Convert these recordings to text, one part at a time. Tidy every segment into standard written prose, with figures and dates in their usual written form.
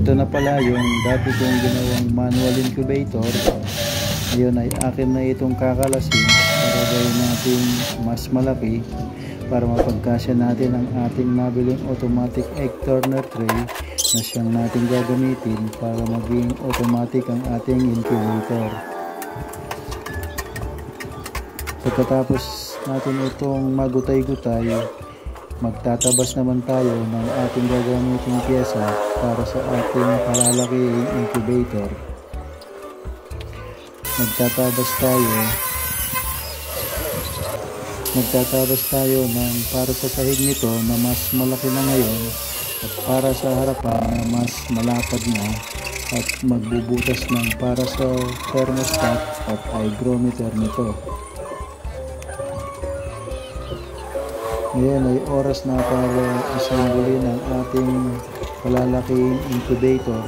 Ito na pala yung dati kong ginawang manual incubator. Ngayon ay akin na itong kakalasin para gawin natin mas malaki para mapagkasya natin ang ating nabiling automatic egg turner tray na siyang natin gagamitin para maging automatic ang ating incubator. Pagkatapos natin itong magutay-gutay, magtatabas naman tayo ng ating gagamiting pyesa para sa ating palalaking incubator. Magtatabas tayo ng para sa sahig nito na mas malaki na ngayon at para sa harapan na mas malapad na, at magbubutas ng para sa thermostat at hygrometer nito. Ngayon ay oras na para assemble ang ating palalaking incubator.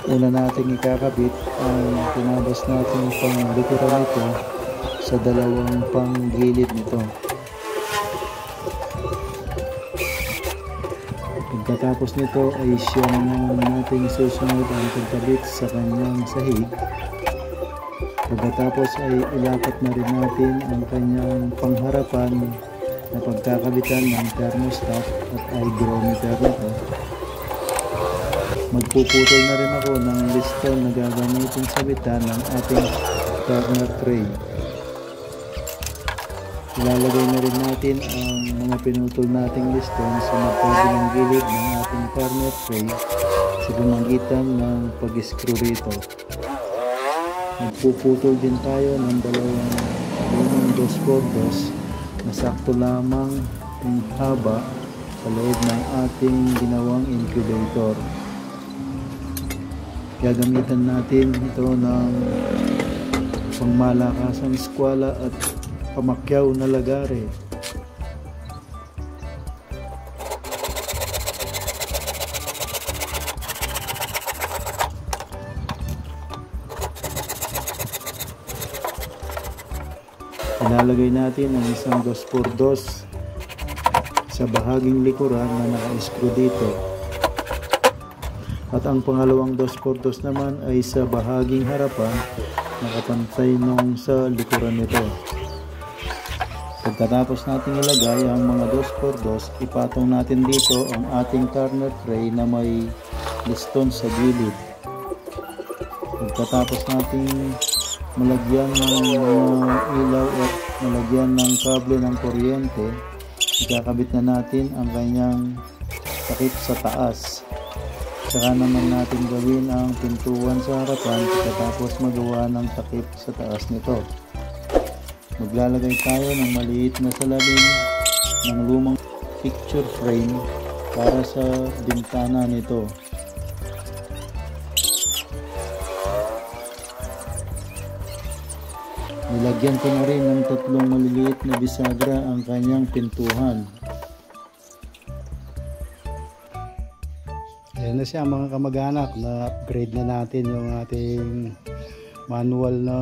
Una nating ikakabit ang tinabas natin pang likuran nito sa dalawang panggilid nito. Pagkatapos nito ay siya naman nating susunod ang pagkabit sa kanyang sahig. Pagkatapos ay ilapat na rin natin ang kanyang pangharapan na pagkakabitan ng thermostat at hygrometer nito. Magpuputol na rin ako ng liston na gagamitin sa bitan ng ating turner tray. Ilalagay na rin natin ang mga pinutol nating liston sa magkabilang gilid ng ating turner tray sa pamamagitan ng pag-screw rito. Magpuputol din tayo ng dalawang 2x2 na sakto lamang ang haba sa loob ng ating ginawang incubator. Gagamitan natin ito ng pangmalakasang skwala at pamakyaw na lagare. Ilalagay natin ang isang 2x2 sa bahaging likuran na naka-screw dito. At ang pangalawang 2x2 naman ay sa bahaging harapan, nakapantay nung sa likuran nito. Pagkatapos natin ilagay ang mga 2x2, ipatong natin dito ang ating turner tray na may liston sa gilid. Pagkatapos natin malagyan ng ilaw at malagyan ng kable ng kuryente, ikakabit na natin ang kanyang takip sa taas. Saka naman natin gawin ang pintuan sa harapan pagkatapos magawa ng takip sa taas nito. Maglalagay tayo ng maliit na salamin ng lumang picture frame para sa bintana nito. Nilagyan ko na rin ng 3 maliliit na bisagra ang kanyang pintuhan. Ayan na siya mga kamag-anak, na upgrade na natin yung ating manual na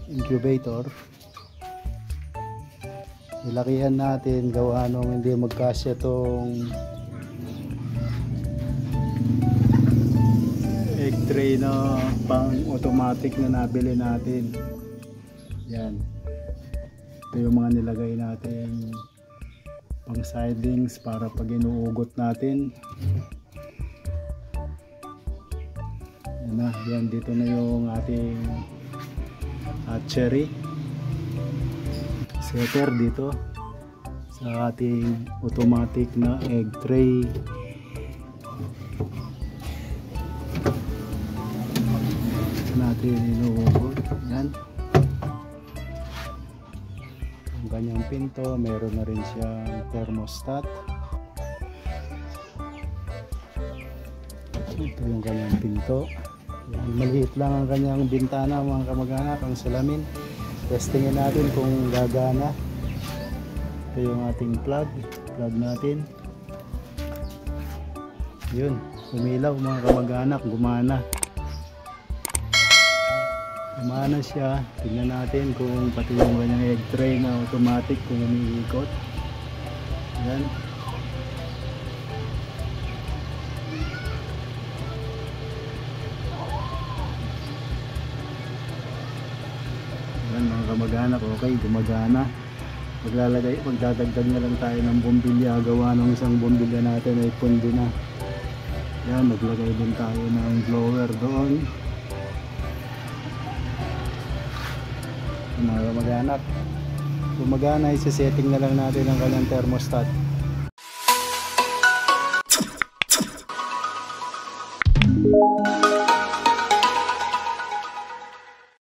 incubator. Nilakihan natin gawa nung hindi magkasya tong egg tray na pang automatic na nabili natin. Yan, ito yung mga nilagay natin pang sidings para pag inuugot natin. Yan na, yan, dito na yung ating cherry setter dito sa ating automatic na egg tray. Natin inuugot. Yan ang kanyang pinto, meron na rin siyang thermostat. Ito yung kanyang pinto. Maliit lang ang kanyang bintana mga kamag-anak, ang salamin. Testingin natin kung gagana. Ito yung ating plug natin. Yun, umilaw mga kamag-anak, gumana siya. Tingnan natin kung pati yung kanyang egg tray na automatic kung umiikot. Yan. kamag-anak. Okay, gumagana. Magdadagdag na lang tayo ng bombilya. Gawa ng isang bombilya natin ay pundi na. Yan, naglagay din tayo ng blower doon. Mga kamag-anak, gumagana, isa-setting na lang natin ang kanyang thermostat.